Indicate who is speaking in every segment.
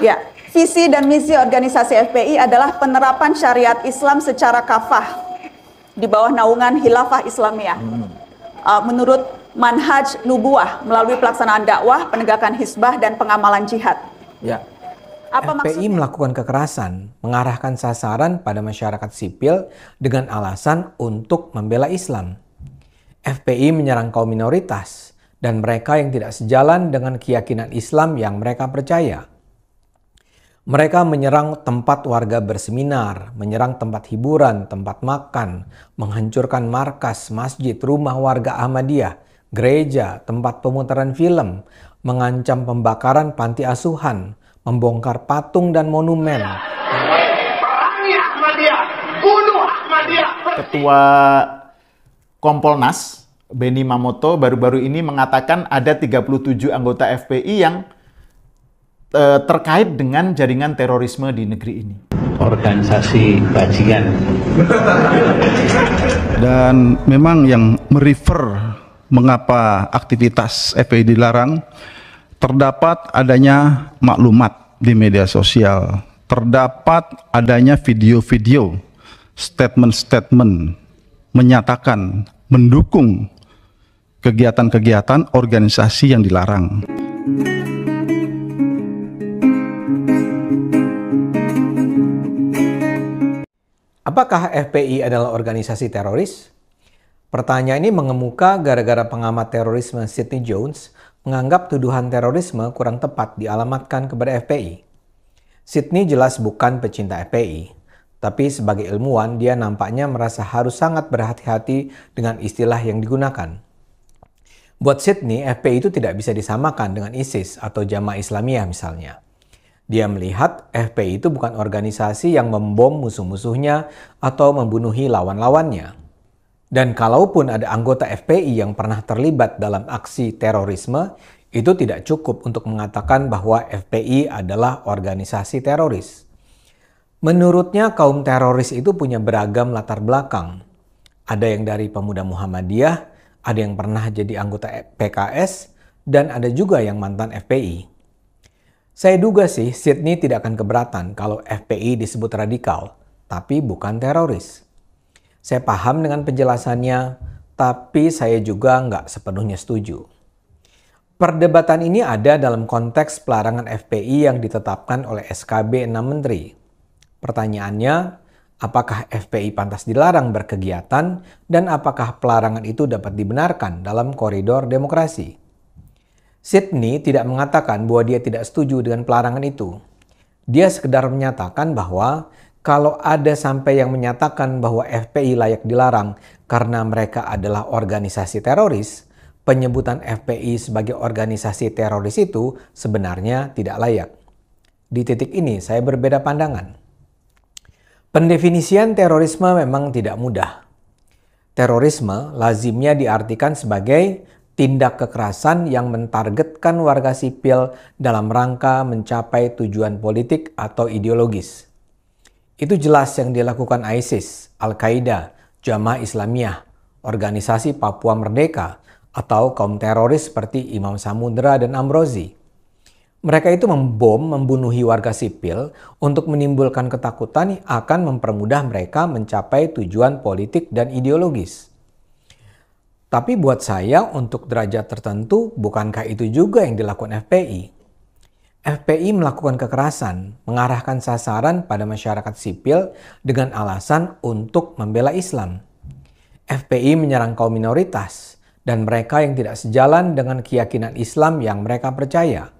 Speaker 1: Ya, visi dan misi organisasi FPI adalah penerapan syariat Islam secara kafah di bawah naungan Khilafah Islamiyah. Menurut manhaj nubuah melalui pelaksanaan dakwah, penegakan hizbah dan pengamalan jihad.
Speaker 2: Ya.
Speaker 1: Apa
Speaker 2: FPI
Speaker 1: maksudnya?
Speaker 2: melakukan kekerasan, mengarahkan sasaran pada masyarakat sipil dengan alasan untuk membela Islam. FPI menyerang kaum minoritas dan mereka yang tidak sejalan dengan keyakinan Islam yang mereka percaya. Mereka menyerang tempat warga berseminar, menyerang tempat hiburan, tempat makan, menghancurkan markas, masjid, rumah warga Ahmadiyah, gereja, tempat pemutaran film, mengancam pembakaran panti asuhan, membongkar patung dan monumen.
Speaker 3: Perangi Ahmadiyah, bunuh Ahmadiyah.
Speaker 4: Ketua Kompolnas, Benny Mamoto, baru-baru ini mengatakan ada 37 anggota FPI yang terkait dengan jaringan terorisme di negeri ini.
Speaker 5: Organisasi bajingan.
Speaker 6: Dan memang yang merefer mengapa aktivitas FPI dilarang, terdapat adanya maklumat di media sosial, terdapat adanya video-video, statement-statement menyatakan mendukung kegiatan-kegiatan organisasi yang dilarang.
Speaker 2: Apakah FPI adalah organisasi teroris? Pertanyaan ini mengemuka gara-gara pengamat terorisme Sidney Jones menganggap tuduhan terorisme kurang tepat dialamatkan kepada FPI. Sidney jelas bukan pecinta FPI, tapi sebagai ilmuwan dia nampaknya merasa harus sangat berhati-hati dengan istilah yang digunakan. Buat Sidney, FPI itu tidak bisa disamakan dengan ISIS atau Jamaah Islamiyah misalnya. Dia melihat FPI itu bukan organisasi yang membom musuh-musuhnya atau membunuhi lawan-lawannya. Dan kalaupun ada anggota FPI yang pernah terlibat dalam aksi terorisme, itu tidak cukup untuk mengatakan bahwa FPI adalah organisasi teroris. Menurutnya kaum teroris itu punya beragam latar belakang. Ada yang dari pemuda Muhammadiyah, ada yang pernah jadi anggota PKS, dan ada juga yang mantan FPI. Saya duga sih Sidney tidak akan keberatan kalau FPI disebut radikal, tapi bukan teroris. Saya paham dengan penjelasannya, tapi saya juga nggak sepenuhnya setuju. Perdebatan ini ada dalam konteks pelarangan FPI yang ditetapkan oleh SKB 6 Menteri. Pertanyaannya, apakah FPI pantas dilarang berkegiatan dan apakah pelarangan itu dapat dibenarkan dalam koridor demokrasi? Sidney tidak mengatakan bahwa dia tidak setuju dengan pelarangan itu. Dia sekedar menyatakan bahwa kalau ada sampai yang menyatakan bahwa FPI layak dilarang karena mereka adalah organisasi teroris, penyebutan FPI sebagai organisasi teroris itu sebenarnya tidak layak. Di titik ini saya berbeda pandangan. Pendefinisian terorisme memang tidak mudah. Terorisme lazimnya diartikan sebagai tindak kekerasan yang mentargetkan warga sipil dalam rangka mencapai tujuan politik atau ideologis. Itu jelas yang dilakukan ISIS, Al-Qaeda, Jamaah Islamiyah, Organisasi Papua Merdeka, atau kaum teroris seperti Imam Samudra dan Amrozi. Mereka itu membunuhi warga sipil untuk menimbulkan ketakutan yang akan mempermudah mereka mencapai tujuan politik dan ideologis. Tapi buat saya, untuk derajat tertentu, bukankah itu juga yang dilakukan FPI? FPI melakukan kekerasan, mengarahkan sasaran pada masyarakat sipil dengan alasan untuk membela Islam. FPI menyerang kaum minoritas dan mereka yang tidak sejalan dengan keyakinan Islam yang mereka percaya.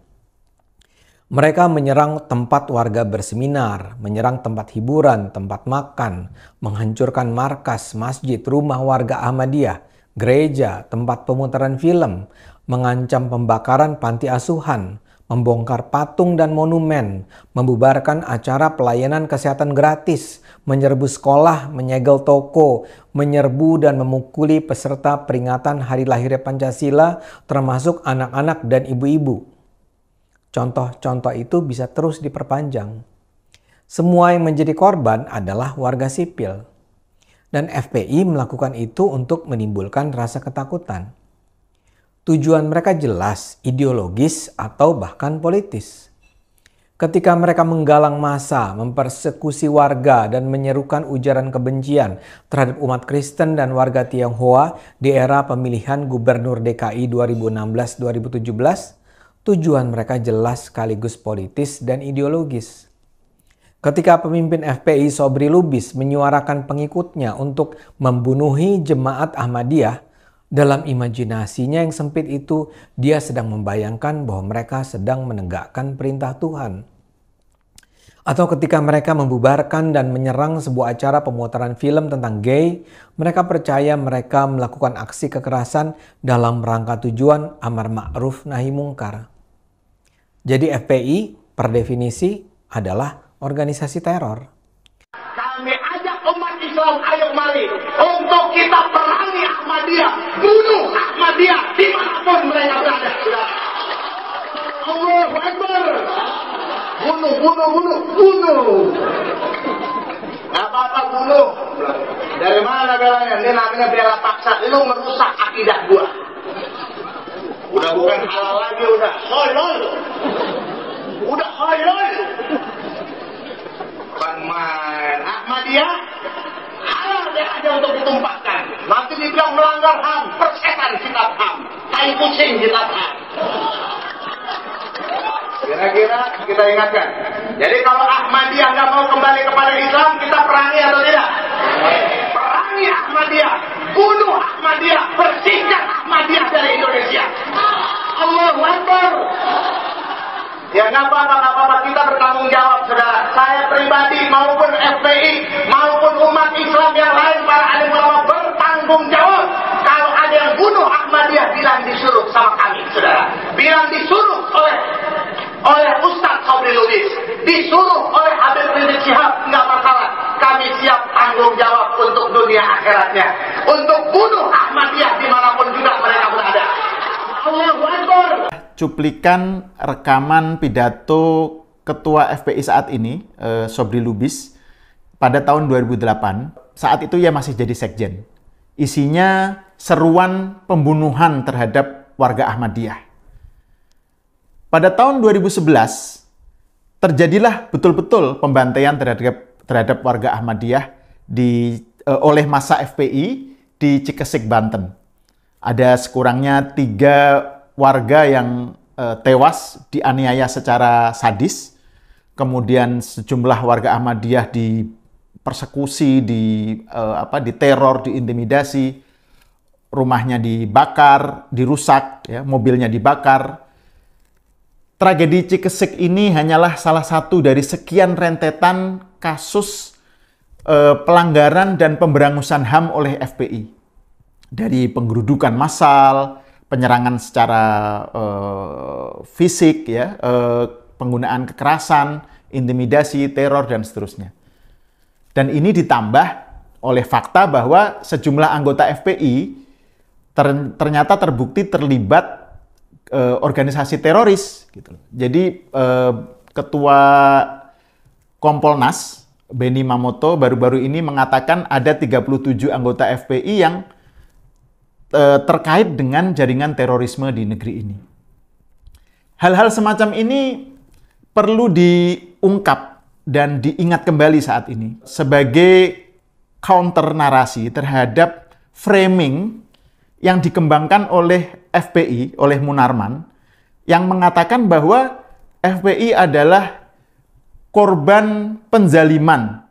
Speaker 2: Mereka menyerang tempat warga berseminar, menyerang tempat hiburan, tempat makan, menghancurkan markas, masjid, rumah warga Ahmadiyah, gereja, tempat pemutaran film, mengancam pembakaran panti asuhan, membongkar patung dan monumen, membubarkan acara pelayanan kesehatan gratis, menyerbu sekolah, menyegel toko, menyerbu dan memukuli peserta peringatan Hari Lahirnya Pancasila, termasuk anak-anak dan ibu-ibu. Contoh-contoh itu bisa terus diperpanjang. Semua yang menjadi korban adalah warga sipil. Dan FPI melakukan itu untuk menimbulkan rasa ketakutan. Tujuan mereka jelas, ideologis atau bahkan politis. ketika mereka menggalang massa, mempersekusi warga, dan menyerukan ujaran kebencian terhadap umat Kristen dan warga Tionghoa di era pemilihan Gubernur DKI 2016-2017, tujuan mereka jelas sekaligus politis dan ideologis. Ketika pemimpin FPI Sobri Lubis menyuarakan pengikutnya untuk membunuhi jemaat Ahmadiyah, dalam imajinasinya yang sempit itu, dia sedang membayangkan bahwa mereka sedang menegakkan perintah Tuhan. Atau ketika mereka membubarkan dan menyerang sebuah acara pemutaran film tentang gay, mereka percaya mereka melakukan aksi kekerasan dalam rangka tujuan amar ma'ruf nahi mungkar. Jadi FPI per definisi adalah organisasi teror.
Speaker 3: Kami ajak umat Islam, ayo mari untuk kita perangi Ahmadiyah, bunuh Ahmadiyah dimanapun mereka berada. Allahu Akbar. Bunuh. Gak apa-apa bunuh. Dari mana belanya? Ini namanya bela paksa. Lu merusak akidah gua. Udah bukan halal lagi, udah halal. Main Ahmadiyah halal dia aja untuk ditumpahkan. Nanti dibilang melanggar HAM, persetan kitab HAM, tai kucing kitab HAM. Kira-kira kita ingatkan. Jadi kalau Ahmadiyah nggak mau kembali kepada Islam, kita perangi atau tidak? Perangi Ahmadiyah, bunuh Ahmadiyah, bersihkan Ahmadiyah dari Indonesia. Allahu Akbar. Ya nggak apa-apa, kita bertanggung jawab, saudara. Saya pribadi maupun FPI maupun umat Islam yang lain, para alim ulama bertanggung jawab. Kalau ada yang bunuh Ahmadiyah, bilang disuruh sama kami, saudara. Bilang disuruh oleh Ustadz Sobri Lubis, disuruh oleh Habib Rizik Syihab, nggak masalah. Kami siap tanggung jawab untuk dunia akhiratnya, untuk bunuh Ahmadiyah dimanapun juga mereka berada. Allahu Akbar.
Speaker 4: Cuplikan rekaman pidato Ketua FPI saat ini, Sobri Lubis, pada tahun 2008. Saat itu ia masih jadi sekjen. Isinya seruan pembunuhan terhadap warga Ahmadiyah. Pada tahun 2011, terjadilah betul-betul pembantaian terhadap warga Ahmadiyah oleh massa FPI di Cikesik, Banten. Ada sekurangnya 3 warga yang tewas dianiaya secara sadis, kemudian sejumlah warga Ahmadiyah dipersekusi, diteror, diintimidasi, rumahnya dibakar, dirusak, ya, mobilnya dibakar. Tragedi Cikesik ini hanyalah salah satu dari sekian rentetan kasus pelanggaran dan pemberangusan HAM oleh FPI. Dari penggerudukan massal, penyerangan secara fisik, ya, penggunaan kekerasan, intimidasi, teror, dan seterusnya. Dan ini ditambah oleh fakta bahwa sejumlah anggota FPI ternyata terbukti terlibat organisasi teroris. Gitu. Jadi Ketua Kompolnas, Benny Mamoto, baru-baru ini mengatakan ada 37 anggota FPI yang terkait dengan jaringan terorisme di negeri ini. Hal-hal semacam ini perlu diungkap dan diingat kembali saat ini sebagai counter narasi terhadap framing yang dikembangkan oleh FPI, oleh Munarman, yang mengatakan bahwa FPI adalah korban penzaliman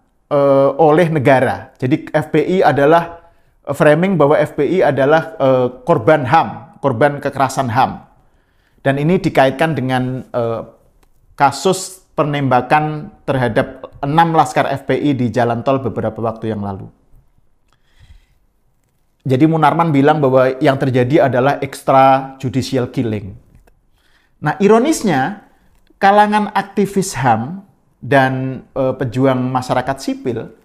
Speaker 4: oleh negara. Jadi FPI adalah framing bahwa FPI adalah korban HAM, korban kekerasan HAM. Dan ini dikaitkan dengan kasus penembakan terhadap 6 laskar FPI di jalan tol beberapa waktu yang lalu. Jadi Munarman bilang bahwa yang terjadi adalah extrajudicial killing. Nah, ironisnya, kalangan aktivis HAM dan pejuang masyarakat sipil,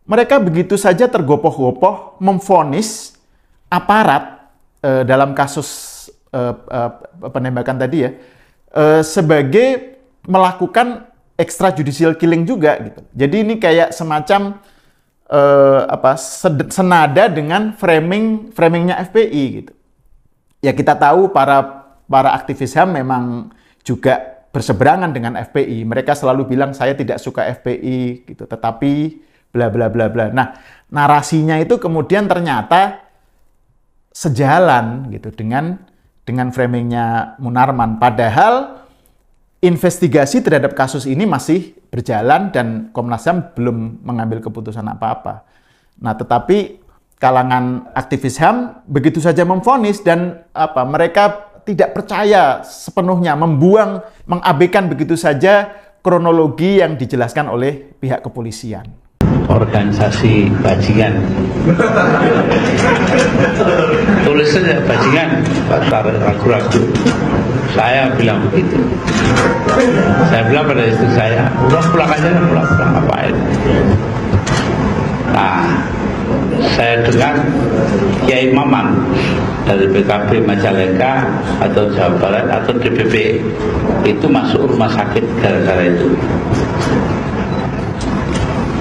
Speaker 4: mereka begitu saja tergopoh-gopoh memvonis aparat dalam kasus penembakan tadi, ya, sebagai melakukan extrajudicial killing juga, gitu. Jadi ini kayak semacam senada dengan framingnya FPI, gitu. Ya, kita tahu para aktivis HAM memang juga berseberangan dengan FPI, mereka selalu bilang saya tidak suka FPI gitu, tetapi bla bla bla bla. Nah, narasinya itu kemudian ternyata sejalan gitu dengan framingnya Munarman. Padahal investigasi terhadap kasus ini masih berjalan dan Komnas HAM belum mengambil keputusan apa-apa. Nah, tetapi kalangan aktivis HAM begitu saja memvonis dan mereka tidak percaya sepenuhnya, mengabaikan begitu saja kronologi yang dijelaskan oleh pihak kepolisian.
Speaker 5: Organisasi bajingan. Tulis saja bajingan, ragu-ragu. Saya bilang begitu. Saya bilang pada istri saya, udah pulang aja, pulang ngapain. Nah, saya dengar Kiai Maman dari PKB Majalengka atau Jawa Barat atau DPP itu masuk rumah sakit gara-gara itu.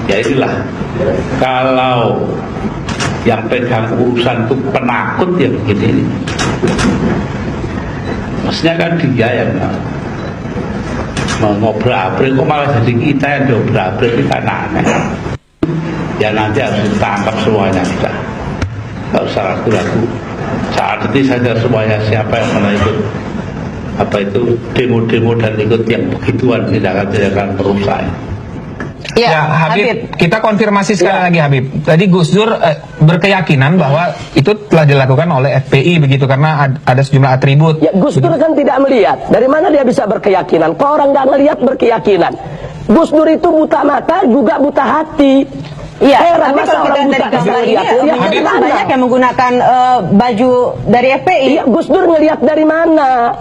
Speaker 5: Ya inilah, kalau yang pegang urusan itu penakut ya begini. Maksudnya kan dia yang mau ngobrol-abrik, kok malah jadi kita yang ngobrol-abrik, kita aneh. Ya nanti harus ditangkap semuanya kita. Nggak usah ragu-ragu. Saat ini saja semuanya siapa yang pernah ikut demo-demo dan ikut yang begituan tindakan-tindakan perusahaan.
Speaker 7: Ya, Habib, kita konfirmasi sekali lagi Habib. Tadi Gus Dur berkeyakinan bahwa itu telah dilakukan oleh FPI begitu karena ada sejumlah atribut.
Speaker 8: Ya, Gus Dur kan tidak melihat. Dari mana dia bisa berkeyakinan? Kok orang nggak melihat berkeyakinan? Gus Dur itu buta mata juga buta hati.
Speaker 9: Iya, tapi kalau kita dari kasus ini banyak yang menggunakan baju dari FPI.
Speaker 8: Iya, Gus Dur ngelihat dari mana?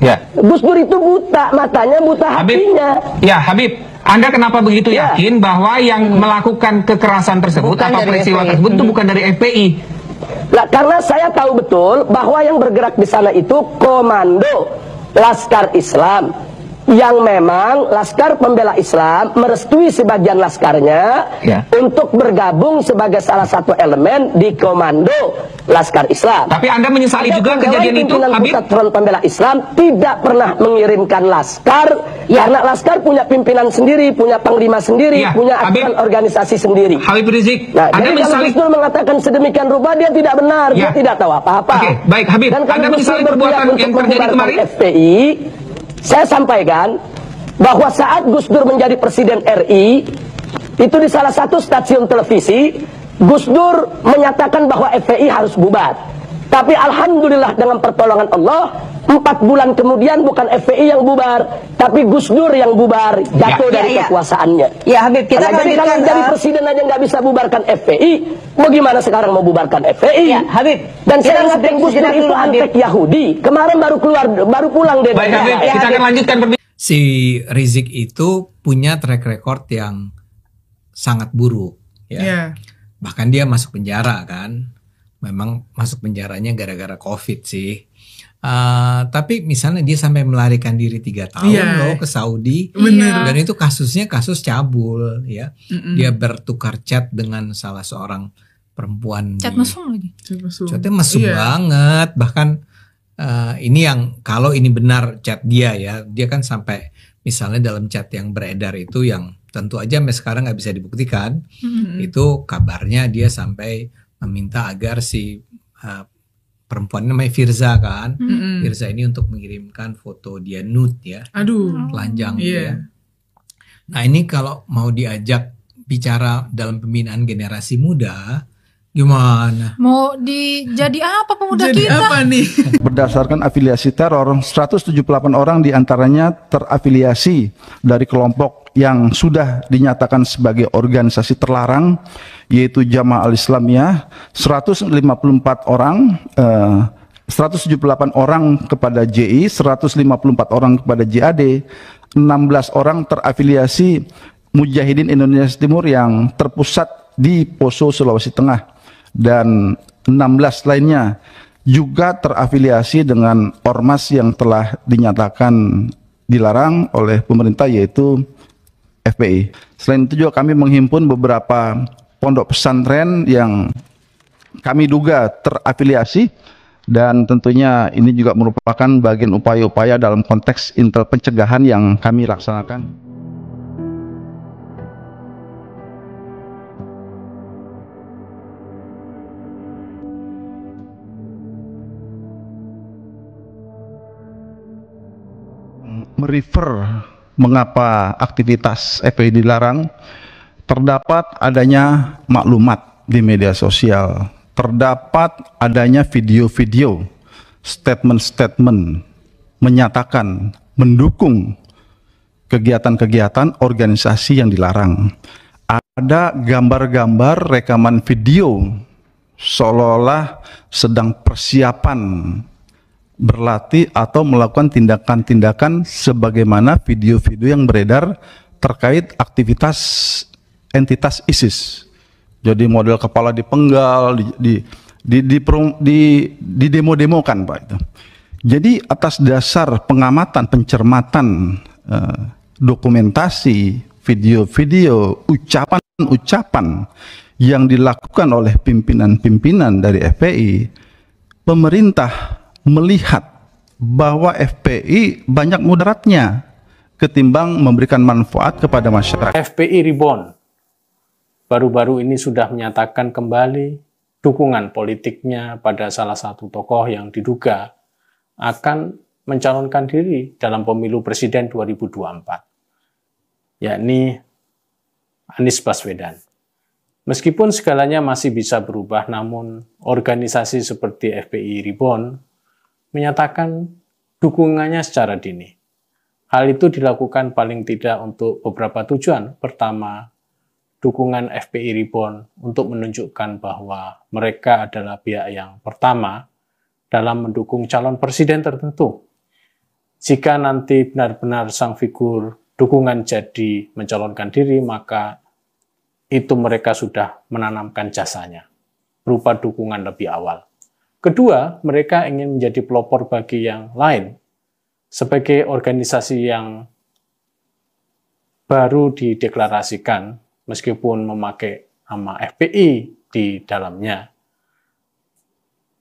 Speaker 7: Ya.
Speaker 8: Gus Dur itu buta matanya, buta hatinya.
Speaker 7: Ya, Habib. Anda kenapa begitu yakin bahwa yang melakukan kekerasan tersebut atau peristiwa tersebut itu bukan dari FPI?
Speaker 8: Nah, karena saya tahu betul bahwa yang bergerak di sana itu komando Laskar Islam, yang memang Laskar Pembela Islam merestui sebagian laskarnya untuk bergabung sebagai salah satu elemen di komando Laskar Islam.
Speaker 7: Tapi Anda menyesali juga kejadian itu, Habib?
Speaker 8: Pusat Front Pembela Islam tidak pernah mengirimkan laskar, karena laskar punya pimpinan sendiri, punya panglima sendiri, punya aturan organisasi sendiri.
Speaker 7: Habib Rizik,
Speaker 8: nah,
Speaker 7: Anda
Speaker 8: jadi
Speaker 7: menyesali?
Speaker 8: kalau Gus Dur mengatakan sedemikian rupa, dia tidak benar, dia tidak tahu apa-apa.
Speaker 7: Oke, baik Habib,
Speaker 8: dan
Speaker 7: Anda menyesali perbuatan yang terjadi kemarin?
Speaker 8: FPI, saya sampaikan bahwa saat Gus Dur menjadi Presiden RI, itu di salah satu stasiun televisi, Gus Dur menyatakan bahwa FPI harus bubar. Tapi alhamdulillah dengan pertolongan Allah, 4 bulan kemudian bukan FPI yang bubar, tapi Gus Dur yang bubar, jatuh dari kekuasaannya.
Speaker 9: Ya Habib, kita
Speaker 8: jadi kalau jadi presiden aja nggak bisa bubarkan FPI, bagaimana sekarang mau bubarkan FPI?
Speaker 9: Ya Habib.
Speaker 8: Dan saya ingatkan Gus Dur itu antek Yahudi. Kemarin baru pulang dari.
Speaker 7: Baik Habib, kita akan lanjutkan
Speaker 2: si Rizik itu punya track record yang sangat buruk, ya. Bahkan dia masuk penjara kan, memang masuk penjaranya gara-gara COVID sih. Tapi misalnya dia sampai melarikan diri 3 tahun loh ke Saudi.
Speaker 10: Bener.
Speaker 2: Dan itu kasusnya kasus cabul, ya. Dia bertukar chat dengan salah seorang perempuan.
Speaker 10: Chat mesum lagi.
Speaker 2: Chatnya mesum banget. Bahkan ini yang kalau ini benar chat dia ya, dia kan sampai misalnya dalam chat yang beredar itu yang tentu aja sampai sekarang nggak bisa dibuktikan, itu kabarnya dia sampai meminta agar si perempuan namanya Firza kan, Firza ini untuk mengirimkan foto dia nude ya, telanjang ya. Nah ini kalau mau diajak bicara dalam pembinaan generasi muda, gimana?
Speaker 10: Mau jadi apa pemuda
Speaker 11: jadi
Speaker 10: kita?
Speaker 11: Apa nih?
Speaker 6: Berdasarkan afiliasi teror, 178 orang diantaranya terafiliasi dari kelompok yang sudah dinyatakan sebagai organisasi terlarang, yaitu Jamaah Al-Islamiyah. 154 orang, 178 orang kepada JI, 154 orang kepada JAD, 16 orang terafiliasi Mujahidin Indonesia Timur yang terpusat di Poso, Sulawesi Tengah, dan 16 lainnya juga terafiliasi dengan ormas yang telah dinyatakan dilarang oleh pemerintah, yaitu FPI. Selain itu juga kami menghimpun beberapa pondok pesantren yang kami duga terafiliasi Dan tentunya ini juga merupakan bagian upaya-upaya dalam konteks intel pencegahan yang kami laksanakan. Merefer mengapa aktivitas FPI dilarang, terdapat adanya maklumat di media sosial, terdapat adanya video-video, statement-statement menyatakan mendukung kegiatan-kegiatan organisasi yang dilarang. Ada gambar-gambar rekaman video seolah-olah sedang persiapan berlatih atau melakukan tindakan-tindakan sebagaimana video-video yang beredar terkait aktivitas entitas ISIS. Jadi model kepala dipenggal, demo-demokan Pak itu. Jadi atas dasar pengamatan, pencermatan, dokumentasi, video-video, ucapan-ucapan yang dilakukan oleh pimpinan-pimpinan dari FPI, pemerintah melihat bahwa FPI banyak mudaratnya ketimbang memberikan manfaat kepada masyarakat.
Speaker 11: FPI Reborn baru-baru ini sudah menyatakan kembali dukungan politiknya pada salah satu tokoh yang diduga akan mencalonkan diri dalam pemilu presiden 2024, yakni Anies Baswedan. Meskipun segalanya masih bisa berubah, namun organisasi seperti FPI Reborn menyatakan dukungannya secara dini. Hal itu dilakukan paling tidak untuk beberapa tujuan. Pertama, dukungan FPI Reborn untuk menunjukkan bahwa mereka adalah pihak yang pertama dalam mendukung calon presiden tertentu. Jika nanti benar-benar sang figur dukungan jadi mencalonkan diri, maka itu mereka sudah menanamkan jasanya berupa dukungan lebih awal. Kedua, mereka ingin menjadi pelopor bagi yang lain. Sebagai organisasi yang baru dideklarasikan, meskipun memakai nama FPI di dalamnya,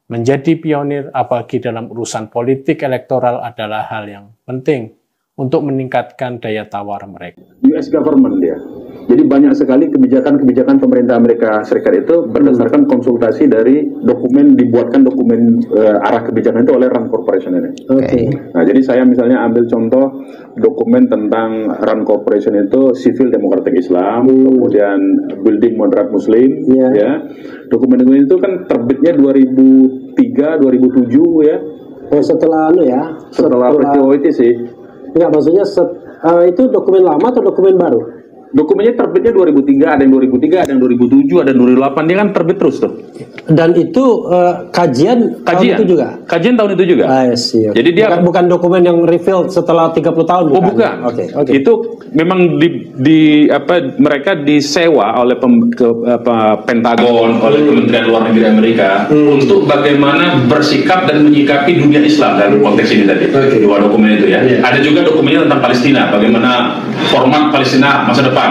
Speaker 11: menjadi pionir apalagi dalam urusan politik elektoral adalah hal yang penting untuk meningkatkan daya tawar mereka.
Speaker 12: US government dia. Jadi banyak sekali kebijakan-kebijakan pemerintah Amerika Serikat itu berdasarkan konsultasi dari dokumen, dibuatkan dokumen arah kebijakan itu oleh RAND Corporation ini.
Speaker 13: Oke.
Speaker 12: Nah, jadi saya misalnya ambil contoh dokumen tentang RAND Corporation itu Civil Democratic Islam, kemudian Building Moderate Muslim, ya. Dokumen-dokumen itu kan terbitnya 2003, 2007 ya.
Speaker 13: Oh, setelah
Speaker 12: Setelah peristiwa itu sih.
Speaker 13: Enggak, maksudnya itu dokumen lama atau dokumen baru?
Speaker 12: Dokumennya terbitnya 2003, ada yang 2003, ada yang 2007, ada yang 2008, dia kan terbit terus tuh.
Speaker 13: Dan itu kajian tahun itu juga?
Speaker 12: Kajian tahun itu juga.
Speaker 13: Okay.
Speaker 12: Jadi dia
Speaker 13: bukan dokumen yang revealed setelah 30 tahun.
Speaker 12: Oh bukan.
Speaker 13: Oke.
Speaker 12: Itu memang mereka disewa oleh Pentagon, oleh Kementerian Luar Negeri Amerika untuk bagaimana bersikap dan menyikapi dunia Islam dalam konteks ini tadi. Dua dokumen itu ya. Ada juga dokumennya tentang Palestina, bagaimana format Palestina masa depan.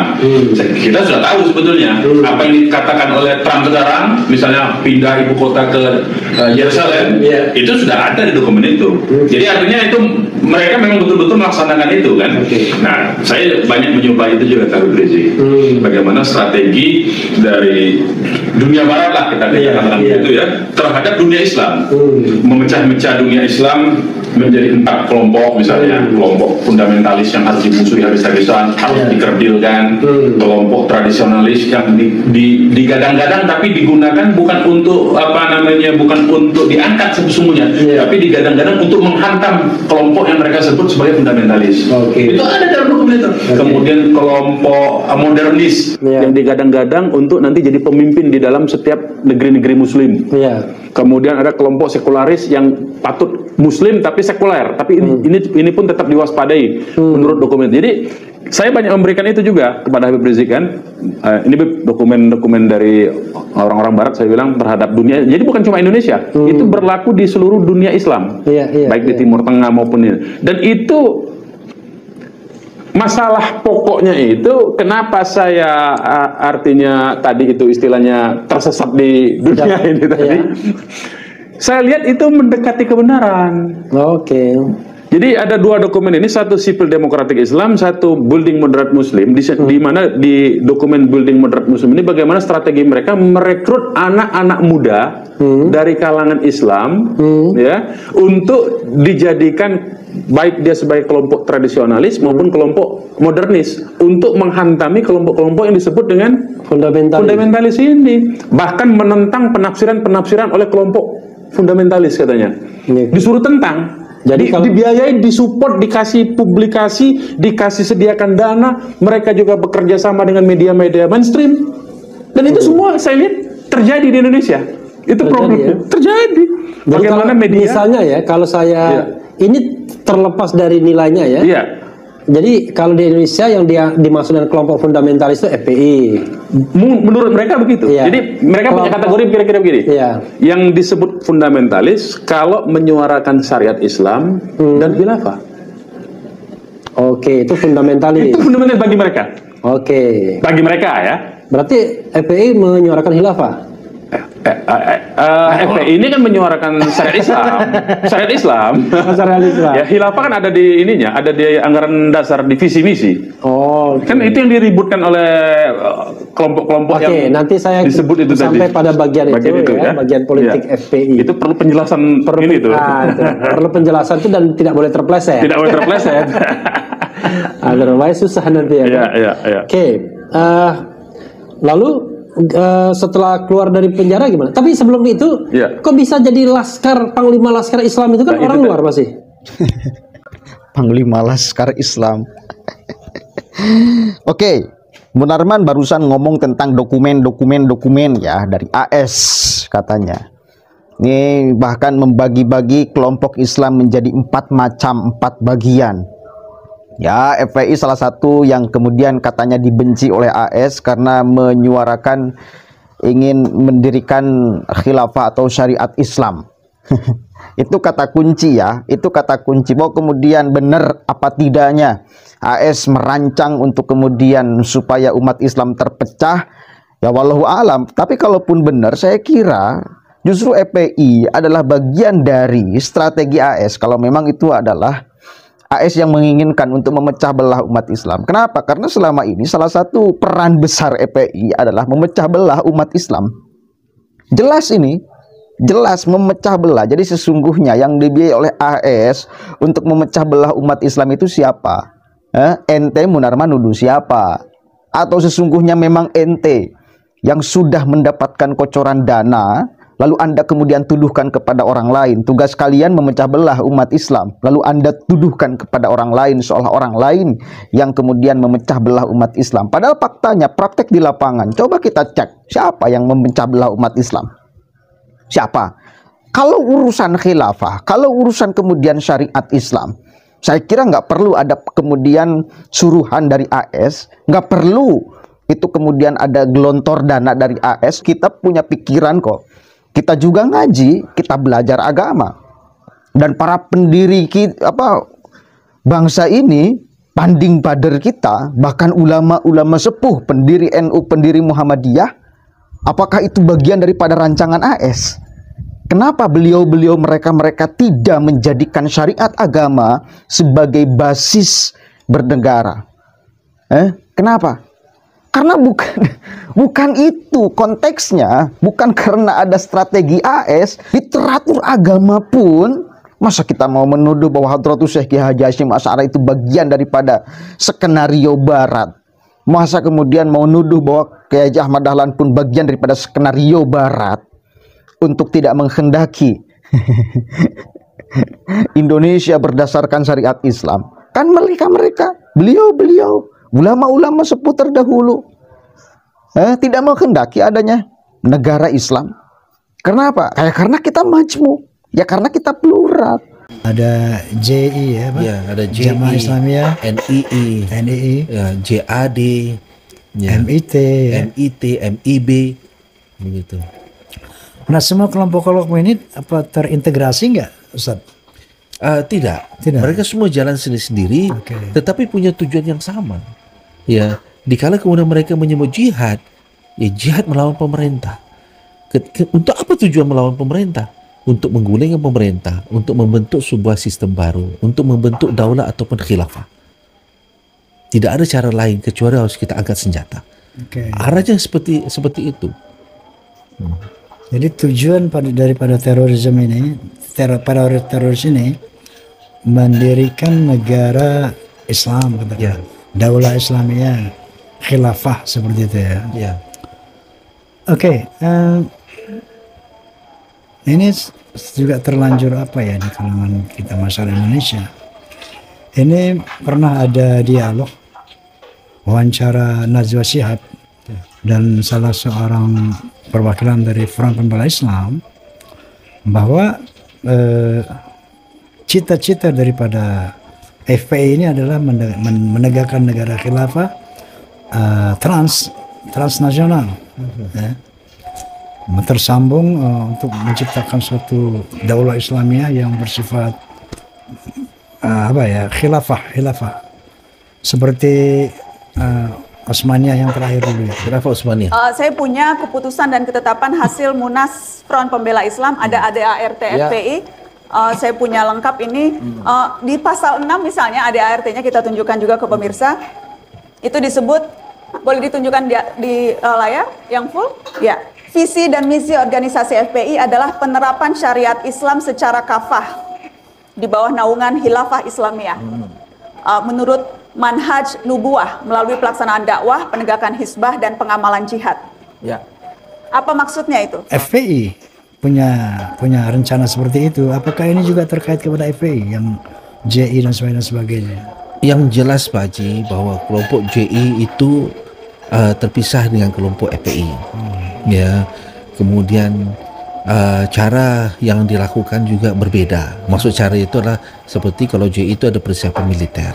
Speaker 12: Kita sudah tahu sebetulnya apa yang dikatakan oleh Trump sekarang, misalnya pindah ibu kota ke Yerusalem, itu sudah ada di dokumen itu. Jadi artinya itu mereka memang betul-betul melaksanakan itu kan. Nah, saya banyak mencoba itu juga Kak Rizik. Bagaimana strategi dari dunia barat lah kita katakan begitu ya terhadap dunia Islam, memecah-mecah dunia Islam menjadi 4 kelompok, misalnya kelompok fundamentalis yang harus dimusuhi habis-habisan, harus dikerdilkan, kelompok tradisionalis yang digadang-gadang tapi digunakan bukan untuk bukan untuk diangkat sesungguhnya, tapi digadang-gadang untuk menghantam kelompok yang mereka sebut sebagai fundamentalis. Itu ada dalam dokumen itu. Kemudian kelompok modernis yang digadang-gadang untuk nanti jadi pemimpin di dalam setiap negeri-negeri Muslim. Kemudian ada kelompok sekularis yang patut Muslim tapi sekuler, tapi ini pun tetap diwaspadai menurut dokumen. Jadi saya banyak memberikan itu juga kepada Habib Rizik kan. Ini dokumen-dokumen dari orang-orang Barat saya bilang terhadap dunia. Jadi bukan cuma Indonesia, itu berlaku di seluruh dunia Islam, baik di Timur Tengah maupun ini. Dan itu masalah pokoknya itu kenapa saya artinya tadi itu istilahnya tersesat di dunia ini tadi. Saya lihat itu mendekati kebenaran.
Speaker 13: Oke.
Speaker 12: Jadi ada dua dokumen ini, satu Sipil Demokratik Islam, satu Building Moderat Muslim. Di mana di dokumen Building Moderat Muslim ini bagaimana strategi mereka merekrut anak-anak muda dari kalangan Islam, ya, untuk dijadikan baik dia sebagai kelompok tradisionalis maupun kelompok modernis untuk menghantami kelompok-kelompok yang disebut dengan fundamentalis ini. Bahkan menentang penafsiran-penafsiran oleh kelompok fundamentalis katanya. Disuruh tentang. Jadi dibiayai, disupport, dikasih publikasi, dikasih sediakan dana, mereka juga bekerja sama dengan media-media mainstream, dan itu semua saya lihat terjadi di Indonesia. Itu problem terjadi. Bagaimana media?
Speaker 13: Misalnya ya, kalau saya ini terlepas dari nilainya ya.
Speaker 12: Iya.
Speaker 13: Jadi kalau di Indonesia yang dia dimaksud dengan kelompok fundamentalis itu FPI.
Speaker 12: Menurut mereka begitu.
Speaker 13: Iya.
Speaker 12: Jadi mereka punya kategori kira-kira begini.
Speaker 13: Iya.
Speaker 12: Yang disebut fundamentalis kalau menyuarakan syariat Islam dan khilafah.
Speaker 13: Oke, itu fundamentalis.
Speaker 12: Itu fundamentalis bagi mereka.
Speaker 13: Oke.
Speaker 12: Bagi mereka ya.
Speaker 13: Berarti FPI menyuarakan khilafah.
Speaker 12: FPI ini kan menyuarakan syariat Islam. Syariat Islam.
Speaker 13: Syariat Islam.
Speaker 12: Ya, khilafah kan ada di ininya, ada di anggaran dasar divisi misi.
Speaker 13: Oh,
Speaker 12: kan itu yang diributkan oleh kelompok-kelompok yang
Speaker 13: nanti saya
Speaker 12: disebut itu
Speaker 13: sampai
Speaker 12: tadi.
Speaker 13: pada bagian itu ya, bagian politik FPI.
Speaker 12: Itu perlu penjelasan ini tuh.
Speaker 13: Perlu penjelasan itu dan tidak boleh terpleset.
Speaker 12: Tidak boleh terpleset.
Speaker 13: Otherwise susah nanti ya.
Speaker 12: Iya.
Speaker 13: Oke. Lalu setelah keluar dari penjara gimana? Tapi sebelum itu, kok bisa jadi Panglima Laskar Islam itu kan orang luar pasti.
Speaker 14: Panglima Laskar Islam. Oke, Munarman barusan ngomong tentang dokumen ya dari AS katanya. Ini bahkan membagi-bagi kelompok Islam menjadi 4 macam, 4 bagian. Ya, FPI salah satu yang kemudian katanya dibenci oleh AS karena menyuarakan ingin mendirikan khilafah atau syariat Islam. Itu kata kunci ya, itu kata kunci. Bahwa kemudian benar apa tidaknya AS merancang untuk kemudian supaya umat Islam terpecah, ya wallahu alam. Tapi kalaupun benar, saya kira justru FPI adalah bagian dari strategi AS kalau memang itu adalah AS yang menginginkan untuk memecah belah umat Islam. Kenapa? Karena selama ini salah satu peran besar FPI adalah memecah belah umat Islam. Jelas ini, jelas memecah belah. Jadi sesungguhnya yang dibiayai oleh AS untuk memecah belah umat Islam itu siapa? Ente Munarman nuduh siapa? Atau sesungguhnya memang ente yang sudah mendapatkan kocoran dana, lalu Anda kemudian tuduhkan kepada orang lain. Tugas kalian memecah belah umat Islam, lalu Anda tuduhkan kepada orang lain seolah orang lain yang kemudian memecah belah umat Islam. Padahal faktanya praktek di lapangan. Coba kita cek siapa yang memecah belah umat Islam. Siapa? Kalau urusan khilafah, kalau urusan kemudian syariat Islam, saya kira nggak perlu ada kemudian suruhan dari AS, nggak perlu itu kemudian ada gelontor dana dari AS. Kita punya pikiran kok. Kita juga ngaji, kita belajar agama. Dan para pendiri bangsa ini, panding bader kita, bahkan ulama-ulama sepuh, pendiri NU, pendiri Muhammadiyah, apakah itu bagian daripada rancangan AS? Kenapa beliau-beliau mereka tidak menjadikan syariat agama sebagai basis bernegara? Kenapa? Karena bukan itu konteksnya, bukan karena ada strategi AS. Literatur agama pun, masa kita mau menuduh bahwa Hadratus Syekh Kiai Haji Hasyim Asy'ari itu bagian daripada skenario barat? Masa kemudian mau nuduh bahwa Kiai Haji Ahmad Dahlan pun bagian daripada skenario barat untuk tidak menghendaki Indonesia berdasarkan syariat Islam? Kan mereka, beliau-beliau, ulama-ulama sepuh terdahulu tidak menghendaki adanya negara Islam. Kenapa? Karena kita majmuk, ya karena kita plural.
Speaker 15: Ada JI ya, Pak?
Speaker 16: Ya, ada JI,
Speaker 15: Jamaah Islamiyah,
Speaker 16: NII, ya, JAD, ya,
Speaker 15: MIT,
Speaker 16: MIB, begitu.
Speaker 15: Nah, semua kelompok-kelompok ini apa terintegrasi nggak, Ustaz?
Speaker 16: Tidak. Mereka semua jalan sendiri-sendiri, tetapi punya tujuan yang sama. Ya, dikala kemudian mereka menyebut jihad, ya jihad melawan pemerintah. Untuk apa tujuan melawan pemerintah? untuk menggulingkan pemerintah, untuk membentuk sebuah sistem baru, untuk membentuk daulah ataupun khilafah. Tidak ada cara lain kecuali harus kita angkat senjata. Arahnya seperti itu.
Speaker 15: Jadi tujuan daripada terorisme ini, teroris ini mendirikan negara Islam, daulah Islamiyah, khilafah seperti itu ya. Ini juga terlanjur apa ya di kalangan kita masyarakat Indonesia. Ini pernah ada dialog wawancara Najwa Shihab dan salah seorang perwakilan dari Front Pembela Islam bahwa cita-cita daripada FPI ini adalah menegakkan negara khilafah transnasional, tersambung untuk menciptakan suatu daulah Islamiyah yang bersifat khilafah seperti Utsmaniyah yang terakhir dulu ya.
Speaker 16: Khilafah Utsmaniyah.
Speaker 1: Saya punya keputusan dan ketetapan hasil Munas Front Pembela Islam, ada ADART FPI. Saya punya lengkap ini. Di pasal 6 misalnya ADART-nya kita tunjukkan juga ke pemirsa. Itu disebut, boleh ditunjukkan di layar yang full? Ya. Visi dan misi organisasi FPI adalah penerapan syariat Islam secara kafah di bawah naungan Khilafah Islamiyah. Menurut manhaj nubuah melalui pelaksanaan dakwah, penegakan hizbah dan pengamalan jihad.
Speaker 2: Ya.
Speaker 1: Apa maksudnya itu?
Speaker 15: FPI punya rencana seperti itu. Apakah ini juga terkait kepada FPI yang JI dan sebagainya?
Speaker 16: Yang jelas Pak Haji bahwa kelompok JI itu terpisah dengan kelompok FPI. Ya, kemudian cara yang dilakukan juga berbeda. Maksud cara itu adalah seperti kalau JI itu ada persiapan militer.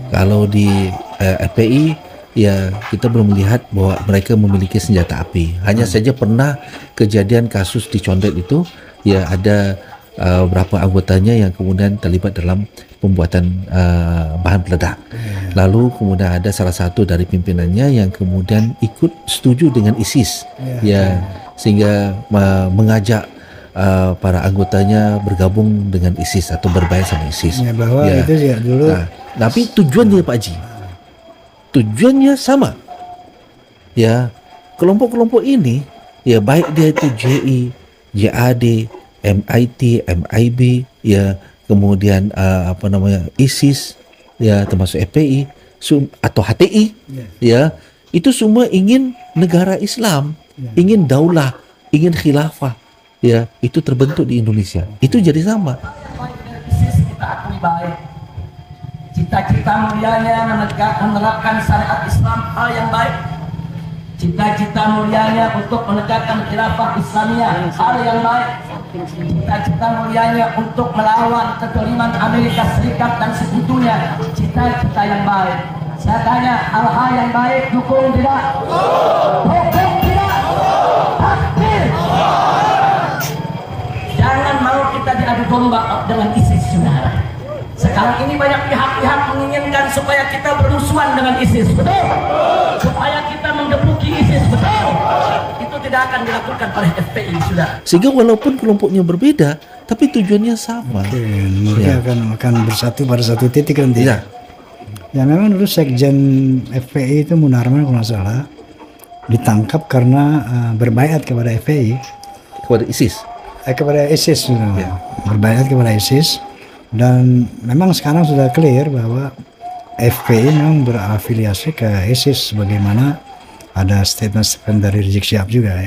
Speaker 16: Kalau di FPI ya kita belum melihat bahwa mereka memiliki senjata api. Hanya saja pernah kejadian kasus di Condet itu ya ada beberapa anggotanya yang kemudian terlibat dalam pembuatan bahan peledak. Lalu kemudian ada salah satu dari pimpinannya yang kemudian ikut setuju dengan ISIS, sehingga mengajak para anggotanya bergabung dengan ISIS atau berbayar sama ISIS.
Speaker 15: Ya, bahwa itu ya dulu.
Speaker 16: Tapi tujuannya Pak Haji, tujuannya sama. Ya, kelompok-kelompok ini ya baik dia itu JI, JAD, MIT, MIB, ya kemudian ISIS, ya termasuk FPI atau HTI, ya itu semua ingin negara Islam, ingin daulah, ingin khilafah, ya itu terbentuk di Indonesia. Itu jadi sama.
Speaker 8: ISIS kita akui baik. Cita-cita mulianya menerapkan syariat Islam hal yang baik. Cita-cita mulianya untuk menegakkan khilafah Islamiyah hal yang baik. Cita-cita mulianya untuk melawan kezaliman Amerika Serikat dan sekutunya, cita-cita yang baik. Saya tanya, hal-hal yang baik dukung tidak? Dukung tidak? Takbir. Jangan mau kita diadu domba dengan ISIS, saudara. Sekarang ini banyak pihak-pihak menginginkan supaya kita bermusuhan dengan ISIS, betul? Supaya kita menggebuki ISIS, betul? Itu tidak akan dilakukan oleh FPI, sudah.
Speaker 16: Sehingga walaupun kelompoknya berbeda, tapi tujuannya sama.
Speaker 15: Mereka akan bersatu pada satu titik nanti. Ya memang dulu Sekjen FPI itu Munarman kalau nggak salah ditangkap karena berbaiat kepada FPI.
Speaker 16: Kepada ISIS?
Speaker 15: Kepada ISIS, berbaiat kepada ISIS. Dan memang sekarang sudah clear bahwa FPI memang berafiliasi ke ISIS, sebagaimana ada statement dari Rizik Syihab juga ya.